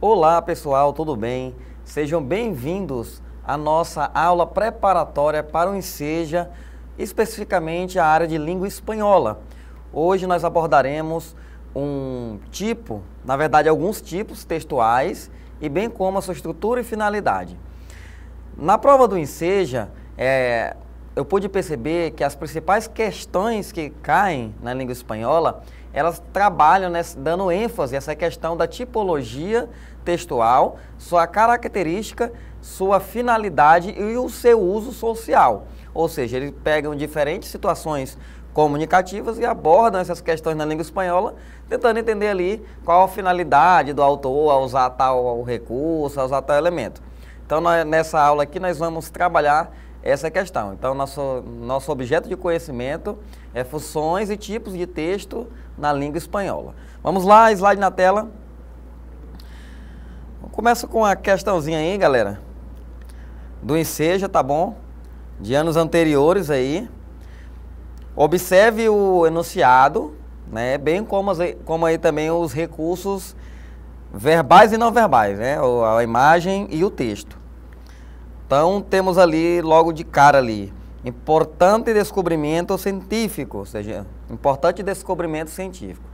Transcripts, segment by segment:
Olá pessoal, tudo bem? Sejam bem-vindos à nossa aula preparatória para o Enseja, especificamente a área de língua espanhola. Hoje nós abordaremos alguns tipos textuais e bem como a sua estrutura e finalidade. Na prova do Enseja, eu pude perceber que as principais questões que caem na língua espanhola, elas trabalham dando ênfase a essa questão da tipologia textual, sua característica, sua finalidade e o seu uso social. Ou seja, eles pegam diferentes situações comunicativas e abordam essas questões na língua espanhola, tentando entender ali qual a finalidade do autor a usar tal recurso, a usar tal elemento. Então, nessa aula aqui, nós vamos trabalhar essa questão. Então, nosso objeto de conhecimento é funções e tipos de texto na língua espanhola. Vamos lá, slide na tela. Começa com a questãozinha aí, galera, do Enseja, tá bom? De anos anteriores aí. Observe o enunciado, né? Bem como aí também os recursos verbais e não verbais, né? A imagem e o texto. Então, temos ali, logo de cara ali, importante descobrimento científico, ou seja, importante descobrimento científico.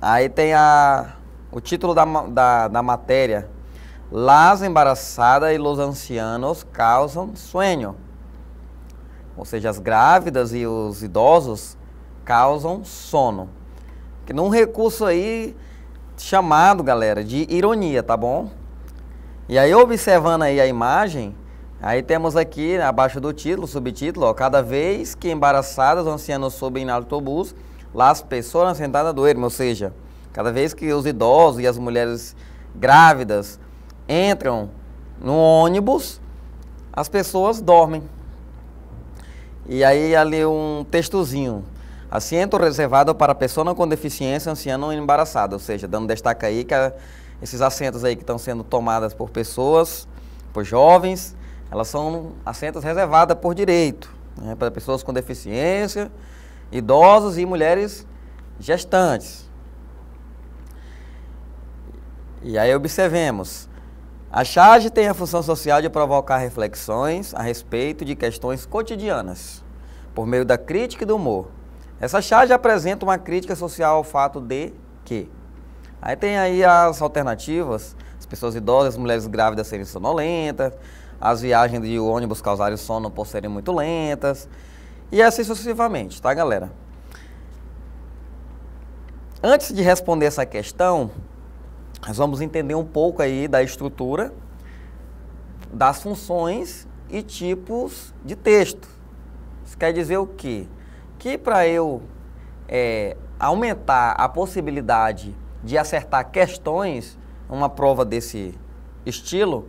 Aí tem o título da matéria, Las embarazadas e los ancianos causam sueño. Ou seja, as grávidas e os idosos causam sono. Que num recurso aí chamado, galera, de ironia, tá bom? E aí, observando aí a imagem, aí temos aqui, abaixo do título, subtítulo, ó, cada vez que embaraçadas os ancianos sobem no autobus, las pessoas sentadas duermen. Ou seja, cada vez que os idosos e as mulheres grávidas entram no ônibus, as pessoas dormem. E aí ali um textozinho, assento reservado para pessoa com deficiência, anciano ou embaraçada. Ou seja, dando destaque aí que esses assentos aí que estão sendo tomadas por pessoas, por jovens, elas são assentos reservados por direito, né, para pessoas com deficiência, idosos e mulheres gestantes. E aí observemos, a charge tem a função social de provocar reflexões a respeito de questões cotidianas, por meio da crítica e do humor. Essa charge apresenta uma crítica social ao fato de que... Aí tem aí as alternativas, as pessoas idosas, as mulheres grávidas serem sonolentas, as viagens de ônibus causarem sono por serem muito lentas, e assim sucessivamente, tá, galera? Antes de responder essa questão, nós vamos entender um pouco aí da estrutura, das funções e tipos de texto. Isso quer dizer o quê? Que para eu aumentar a possibilidade de acertar questões numa prova desse estilo,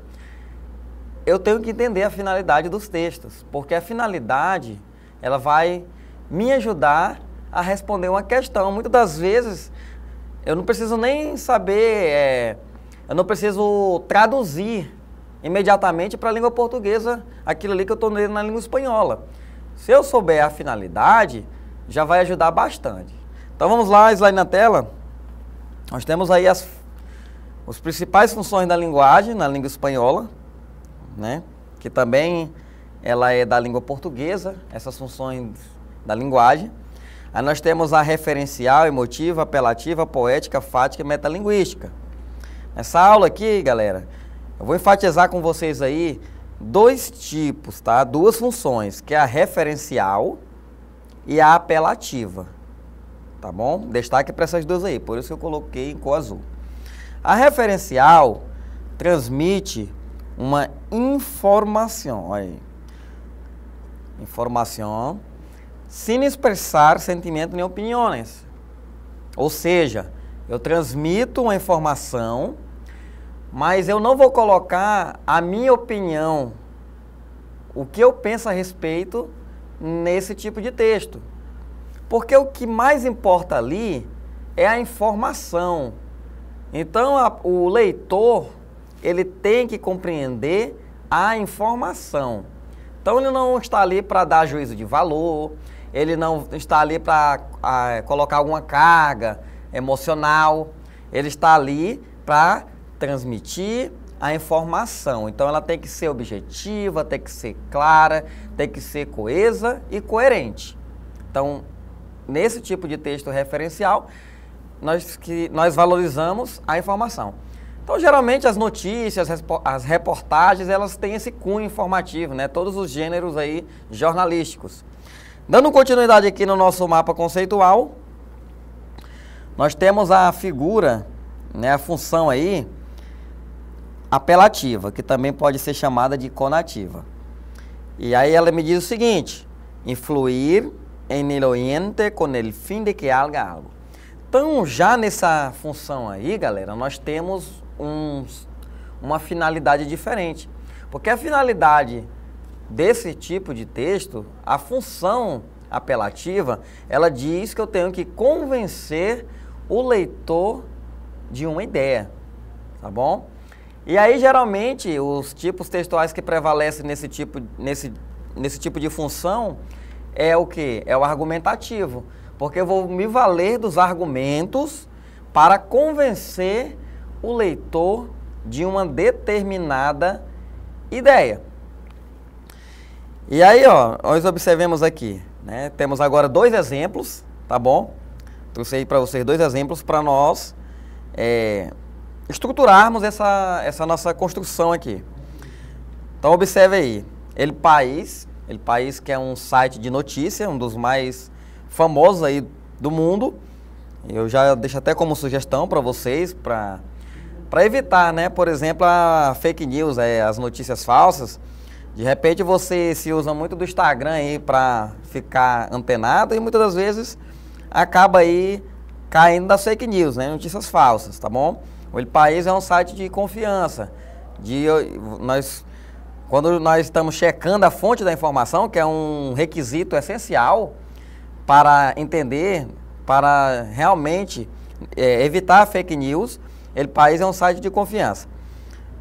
eu tenho que entender a finalidade dos textos, porque a finalidade, ela vai me ajudar a responder uma questão. Muitas das vezes, eu não preciso nem saber, eu não preciso traduzir imediatamente para a língua portuguesa aquilo ali que eu estou lendo na língua espanhola. Se eu souber a finalidade, já vai ajudar bastante. Então vamos lá, slide na tela. Nós temos aí as principais funções da linguagem na língua espanhola, né? Que também ela é da língua portuguesa, essas funções da linguagem. Aí nós temos a referencial, emotiva, apelativa, poética, fática e metalinguística. Nessa aula aqui, galera, eu vou enfatizar com vocês aí dois tipos, tá? Duas funções, que é a referencial e a apelativa, tá bom? Destaque para essas duas aí, por isso que eu coloquei em cor azul. A referencial transmite uma informação, olha aí, informação, sem expressar sentimento nem opiniões. Ou seja, eu transmito uma informação, mas eu não vou colocar a minha opinião, o que eu penso a respeito nesse tipo de texto. Porque o que mais importa ali é a informação. Então, o leitor, ele tem que compreender a informação. Então, ele não está ali para dar juízo de valor, ele não está ali para colocar alguma carga emocional, ele está ali para transmitir a informação. Então ela tem que ser objetiva, tem que ser clara, tem que ser coesa e coerente. Então, nesse tipo de texto referencial, nós valorizamos a informação. Então, geralmente as notícias, as reportagens, elas têm esse cunho informativo, né? Todos os gêneros aí jornalísticos. Dando continuidade aqui no nosso mapa conceitual, nós temos a figura, né, a função aí, apelativa, que também pode ser chamada de conativa. E aí ela me diz o seguinte: influir en el oyente con el fin de que haga algo. Então, já nessa função aí, galera, nós temos uma finalidade diferente. Porque a finalidade desse tipo de texto, a função apelativa, ela diz que eu tenho que convencer o leitor de uma ideia, tá bom? E aí, geralmente, os tipos textuais que prevalecem nesse tipo de função é o quê? É o argumentativo. Porque eu vou me valer dos argumentos para convencer o leitor de uma determinada ideia. E aí, ó, nós observemos aqui, né? Temos agora 2 exemplos, tá bom? Trouxe aí para vocês 2 exemplos para nós estruturarmos essa nossa construção aqui. Então, observe aí, El País que é um site de notícia, um dos mais famosos aí do mundo. Eu já deixo até como sugestão para vocês, para evitar, né, por exemplo, a fake news, as notícias falsas. De repente você se usa muito do Instagram aí para ficar antenado e muitas das vezes acaba aí caindo das fake news, né, notícias falsas, tá bom? O El País é um site de confiança, quando nós estamos checando a fonte da informação, que é um requisito essencial para entender, para realmente evitar fake news, El País é um site de confiança.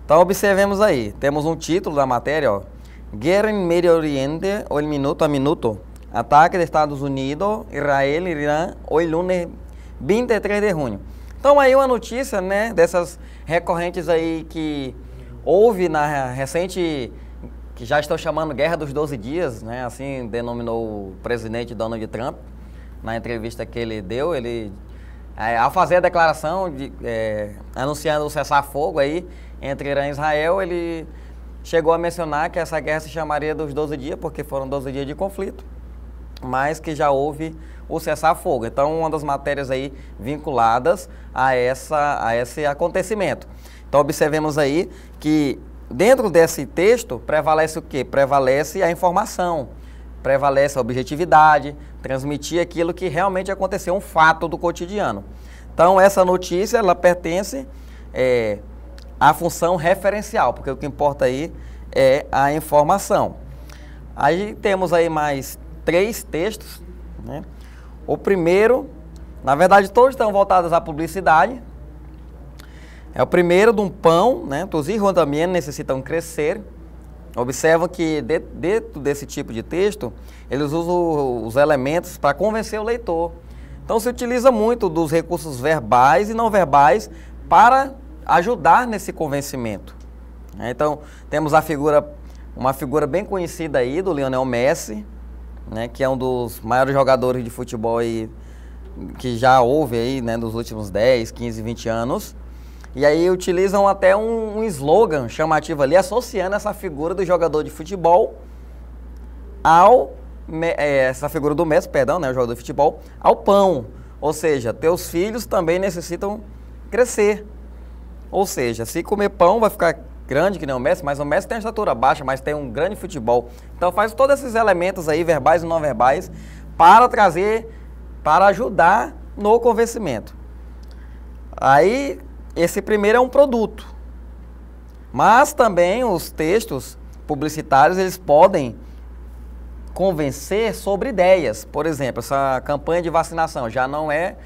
Então, observemos aí, temos um título da matéria, ó, Guerra em Medio Oriente, hoy minuto a minuto, ataque de Estados Unidos, Israel e Irã, hoy lunes 23 de junho. Então, aí uma notícia, né, dessas recorrentes aí que houve na recente, que já estão chamando Guerra dos 12 Dias, né, assim denominou o presidente Donald Trump, na entrevista que ele deu, ao fazer a declaração, anunciando o cessar-fogo aí entre Irã e Israel, ele chegou a mencionar que essa guerra se chamaria dos 12 dias, porque foram 12 dias de conflito, mas que já houve o cessar-fogo. Então, uma das matérias aí vinculadas a esse acontecimento. Então, observemos aí que dentro desse texto prevalece o quê? Prevalece a informação, prevalece a objetividade, transmitir aquilo que realmente aconteceu, um fato do cotidiano. Então, essa notícia, ela pertence à função referencial, porque o que importa aí é a informação. Aí temos aí mais 3 textos, né? O primeiro, na verdade, todos estão voltados à publicidade. É o primeiro de um pão, né? Tus hijos também necessitam crescer. Observa que dentro desse tipo de texto, eles usam os elementos para convencer o leitor. Então, se utiliza muito dos recursos verbais e não verbais para ajudar nesse convencimento. Então, temos uma figura bem conhecida aí do Lionel Messi, né, que é um dos maiores jogadores de futebol aí, que já houve aí, né, nos últimos 10, 15, 20 anos. E aí utilizam até um slogan chamativo ali, associando essa figura do jogador de futebol essa figura do Messi, perdão, né, o jogador de futebol, ao pão. Ou seja, teus filhos também necessitam crescer. Ou seja, se comer pão vai ficar grande que nem o Messi, mas o Messi tem uma estatura baixa, mas tem um grande futebol. Então faz todos esses elementos aí, verbais e não verbais, para ajudar no convencimento. Aí, esse primeiro é um produto. Mas também os textos publicitários, eles podem convencer sobre ideias. Por exemplo, essa campanha de vacinação já não é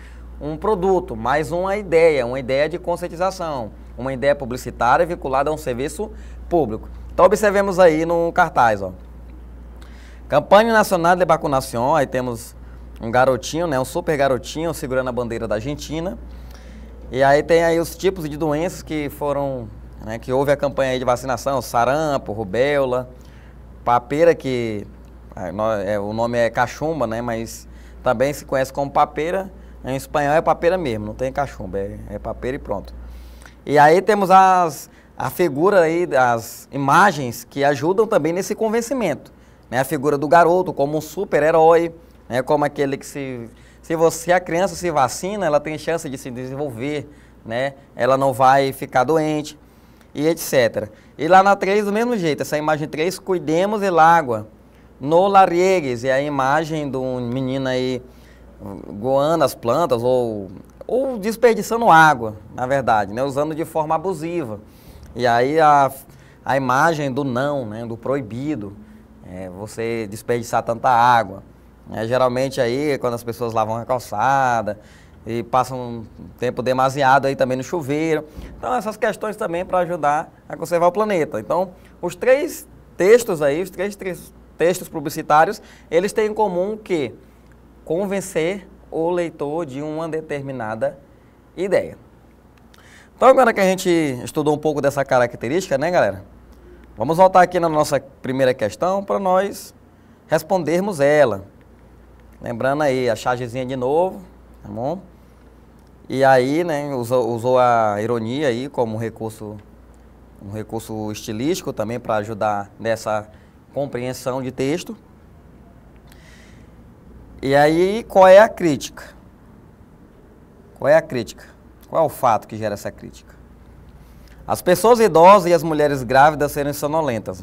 um produto, mas uma ideia de conscientização, uma ideia publicitária vinculada a um serviço público. Então, observemos aí no cartaz, ó. Campanha Nacional de Vacunação, aí temos um garotinho, né, um super garotinho segurando a bandeira da Argentina. E aí tem aí os tipos de doenças que foram, né, que houve a campanha aí de vacinação, sarampo, rubéola, papeira, que o nome é cachumba, né, mas também se conhece como papeira. Em espanhol é papeira mesmo, não tem cachumba, é papeira e pronto. E aí temos a figura aí, as imagens que ajudam também nesse convencimento, né? A figura do garoto como um super-herói, né? Como aquele que se a criança se vacina, ela tem chance de se desenvolver, né? Ela não vai ficar doente e etc. E lá na 3 do mesmo jeito, essa imagem 3, cuidemos del água, no la riegues, é a imagem de um menino aí goando as plantas ou desperdiçando água, na verdade, né? Usando de forma abusiva. E aí a imagem do não, né? Do proibido, você desperdiçar tanta água. Geralmente aí quando as pessoas lavam a calçada e passam um tempo demasiado aí também no chuveiro. Então essas questões também para ajudar a conservar o planeta. Então os 3 textos aí, os três textos publicitários, eles têm em comum que convencer o leitor de uma determinada ideia. Então agora que a gente estudou um pouco dessa característica, né, galera? Vamos voltar aqui na nossa primeira questão para nós respondermos ela. Lembrando aí a chargezinha de novo, tá bom? E aí, né, usou a ironia aí como um recurso estilístico também para ajudar nessa compreensão de texto. E aí, qual é a crítica? Qual é a crítica? Qual é o fato que gera essa crítica? As pessoas idosas e as mulheres grávidas serem sonolentas.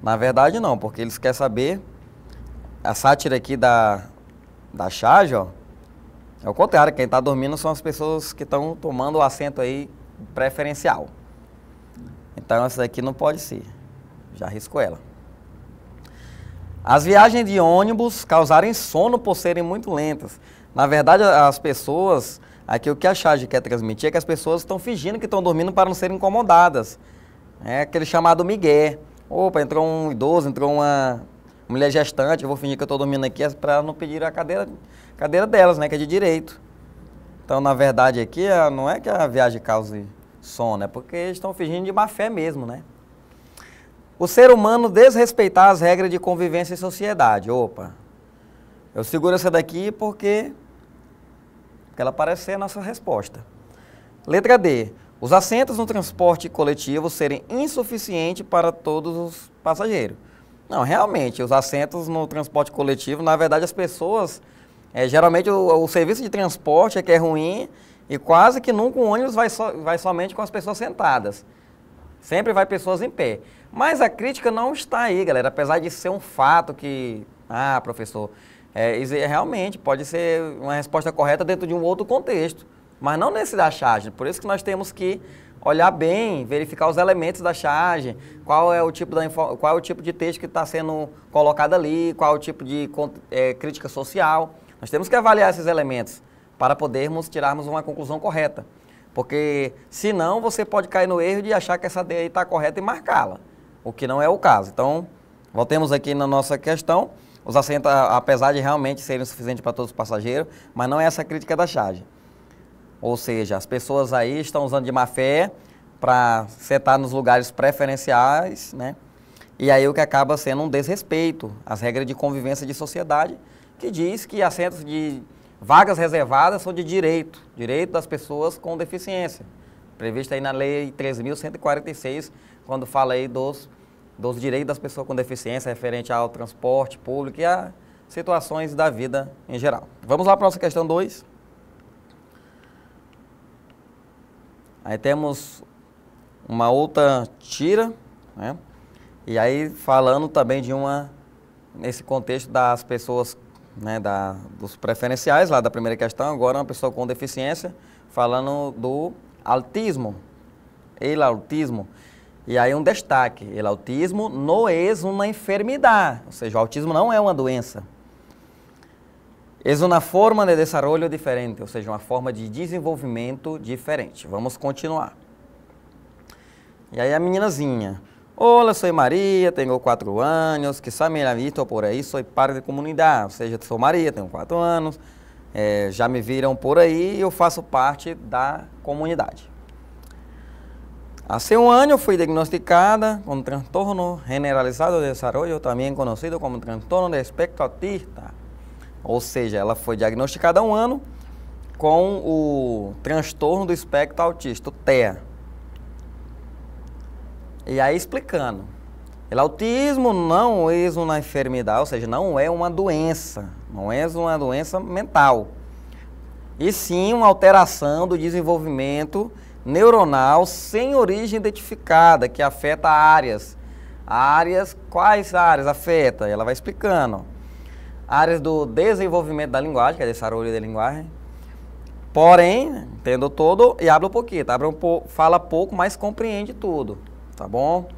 Na verdade, não, porque eles querem saber, a sátira aqui da charge, ó, é o contrário, quem está dormindo são as pessoas que estão tomando o assento aí preferencial. Então, essa daqui não pode ser, já risco ela. As viagens de ônibus causarem sono por serem muito lentas. Na verdade, as pessoas, aqui o que a charge quer transmitir é que as pessoas estão fingindo que estão dormindo para não serem incomodadas. É aquele chamado migué. Opa, entrou um idoso, entrou uma mulher gestante, eu vou fingir que eu estou dormindo aqui para não pedir a cadeira delas, né, que é de direito. Então, na verdade, aqui não é que a viagem cause sono, é porque eles estão fingindo de má fé mesmo, né? O ser humano desrespeitar as regras de convivência em sociedade. Opa, eu seguro essa daqui porque ela parece ser a nossa resposta. Letra D. Os assentos no transporte coletivo serem insuficientes para todos os passageiros. Não, realmente, os assentos no transporte coletivo, na verdade as pessoas, geralmente o serviço de transporte é que é ruim e quase que nunca o ônibus vai somente com as pessoas sentadas. Sempre vai pessoas em pé. Mas a crítica não está aí, galera, apesar de ser um fato que, professor, realmente pode ser uma resposta correta dentro de um outro contexto, mas não nesse da charge. Por isso que nós temos que olhar bem, verificar os elementos da charge, qual é o tipo de texto que está sendo colocado ali, qual é o tipo de crítica social. Nós temos que avaliar esses elementos para podermos tirarmos uma conclusão correta. Porque, senão, você pode cair no erro de achar que essa D aí está correta e marcá-la, o que não é o caso. Então, voltemos aqui na nossa questão. Os assentos, apesar de realmente serem suficientes para todos os passageiros, mas não é essa a crítica da charge. Ou seja, as pessoas aí estão usando de má fé para sentar nos lugares preferenciais, né? E aí o que acaba sendo um desrespeito às regras de convivência de sociedade, que diz que assentos de vagas reservadas são de direito das pessoas com deficiência, previsto aí na Lei 13.146, quando fala aí dos direitos das pessoas com deficiência referente ao transporte público e a situações da vida em geral. Vamos lá para a nossa questão 2. Aí temos uma outra tira, né? E aí falando também nesse contexto das pessoas, né, dos preferenciais, lá da primeira questão, agora uma pessoa com deficiência, falando do autismo, el autismo. E aí um destaque, el autismo não é uma enfermidade, ou seja, o autismo não é uma doença. É uma forma de desenvolvimento diferente, ou seja, uma forma de desenvolvimento diferente. Vamos continuar. E aí a meninazinha. Olá, sou Maria, tenho 4 anos, quizá me ha visto por aí, sou parte da comunidade, ou seja, sou Maria, tenho 4 anos, já me viram por aí e eu faço parte da comunidade. Hace un año fui diagnosticada con trastorno generalizado de desarrollo, também conhecido como transtorno de espectro autista. Ou seja, ela foi diagnosticada há um ano com o transtorno do espectro autista, o TEA. E aí explicando, o autismo não é uma enfermidade, ou seja, não é uma doença, não é uma doença mental, e sim uma alteração do desenvolvimento neuronal sem origem identificada, que afeta áreas. Quais áreas afeta? Ela vai explicando. Áreas do desenvolvimento da linguagem, que é desarrollo de linguagem. Porém, entendo todo e habla um pouquinho, tá? Fala pouco, mas compreende tudo, tá bom?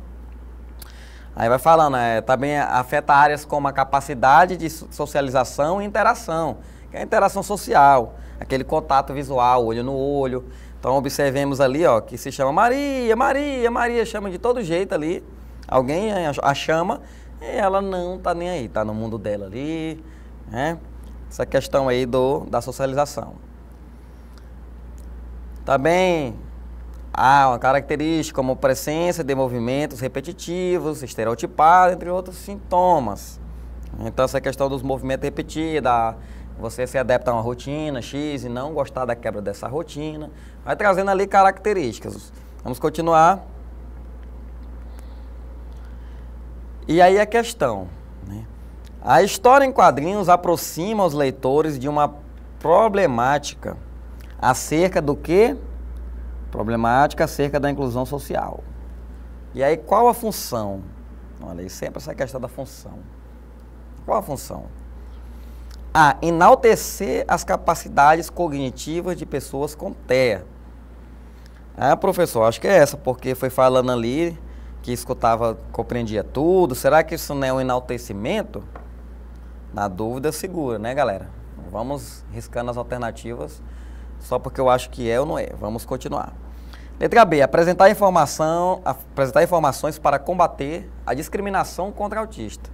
Aí vai falando, também afeta áreas como a capacidade de socialização e interação, que é a interação social, aquele contato visual, olho no olho. Então, observemos ali, ó, que se chama Maria, Maria, Maria, chama de todo jeito ali. Alguém a chama e ela não tá nem aí, tá no mundo dela ali, né? Essa questão aí da socialização. Também há uma característica como presença de movimentos repetitivos, estereotipados, entre outros sintomas. Então, essa questão dos movimentos repetidos, você se adapta a uma rotina X e não gostar da quebra dessa rotina. Vai trazendo ali características. Vamos continuar. E aí a questão, né? A história em quadrinhos aproxima os leitores de uma problemática acerca do quê? Problemática acerca da inclusão social. E aí qual a função? Olha aí, sempre essa questão da função. Qual a função? Enaltecer as capacidades cognitivas de pessoas com TEA. Professor, acho que é essa, porque foi falando ali que escutava, compreendia tudo. Será que isso não é um enaltecimento? Na dúvida, segura, né, galera? Vamos riscando as alternativas, só porque eu acho que é ou não é. Vamos continuar. Letra B, apresentar informações para combater a discriminação contra autista.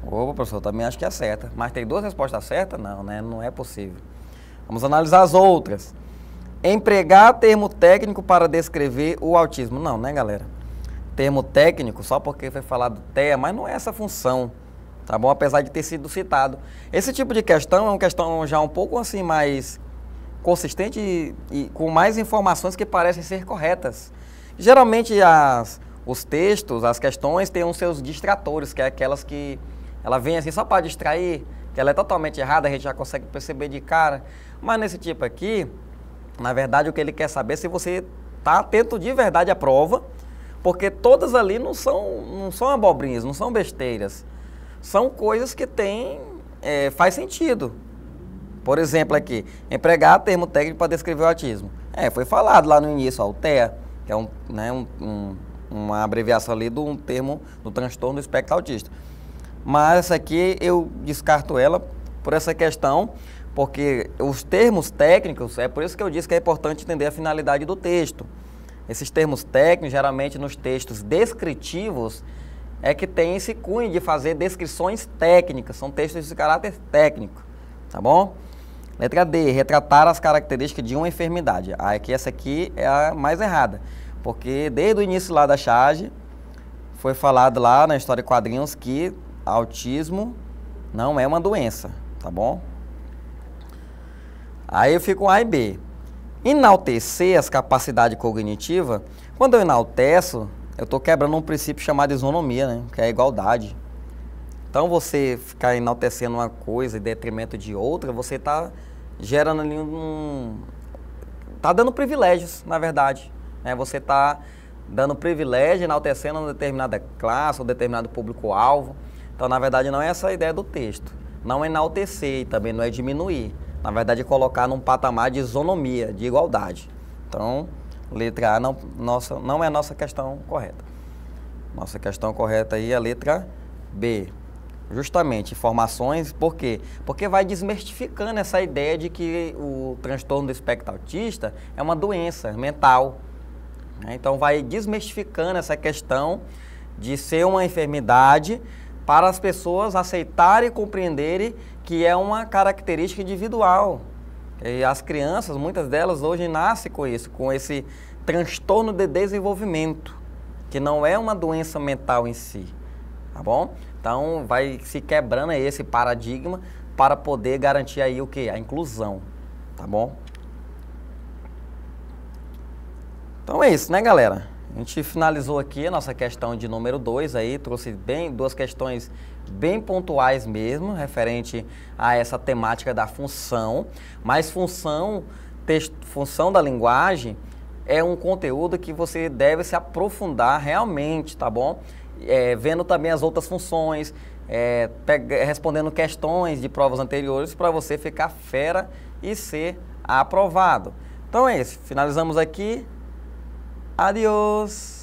Opa, professor, também acho que é certa. Mas tem duas respostas certas? Não, né? Não é possível. Vamos analisar as outras. Empregar termo técnico para descrever o autismo. Não, né, galera? Termo técnico, só porque foi falado TEA, mas não é essa função, tá bom? Apesar de ter sido citado. Esse tipo de questão é uma questão já um pouco assim mais consistente e com mais informações que parecem ser corretas. Geralmente os textos, as questões têm os seus distratores, que é aquelas que ela vem assim só para distrair, que ela é totalmente errada, a gente já consegue perceber de cara. Mas nesse tipo aqui, na verdade, o que ele quer saber é se você está atento de verdade à prova, porque todas ali não são abobrinhas, não são besteiras. São coisas que faz sentido. Por exemplo aqui, empregar termo técnico para descrever o autismo. Foi falado lá no início, o TEA, que é uma abreviação ali de um termo do transtorno do espectro autista. Mas essa aqui eu descarto ela por essa questão, porque os termos técnicos, é por isso que eu disse que é importante entender a finalidade do texto. Esses termos técnicos, geralmente nos textos descritivos, é que tem esse cunho de fazer descrições técnicas, são textos de caráter técnico, tá bom? Letra D, retratar as características de uma enfermidade. Essa aqui é a mais errada, porque desde o início lá da charge, foi falado lá na história de quadrinhos que autismo não é uma doença, tá bom? Aí eu fico com A e B. Enaltecer as capacidades cognitivas, quando eu enalteço, eu estou quebrando um princípio chamado isonomia, né? Que é a igualdade. Então, você ficar enaltecendo uma coisa em detrimento de outra, você está gerando ali está dando privilégios, na verdade. Né? Você está dando privilégio, enaltecendo uma determinada classe ou determinado público-alvo. Então, na verdade, não é essa a ideia do texto. Não é enaltecer e também não é diminuir. Na verdade, é colocar num patamar de isonomia, de igualdade. Então, letra A não é a nossa questão correta. Nossa questão correta aí é a letra B. Justamente, informações, por quê? Porque vai desmistificando essa ideia de que o transtorno do espectro autista é uma doença mental. Então, vai desmistificando essa questão de ser uma enfermidade para as pessoas aceitarem e compreenderem que é uma característica individual. E as crianças, muitas delas hoje nascem com esse transtorno de desenvolvimento, que não é uma doença mental em si, tá bom? Então vai se quebrando aí esse paradigma para poder garantir aí o quê? A inclusão, tá bom? Então é isso, né, galera? A gente finalizou aqui a nossa questão de número 2 aí, trouxe duas questões bem pontuais mesmo, referente a essa temática da função, mas função da linguagem é um conteúdo que você deve se aprofundar realmente, tá bom? Vendo também as outras funções, respondendo questões de provas anteriores para você ficar fera e ser aprovado. Então é isso, finalizamos aqui. Adiós!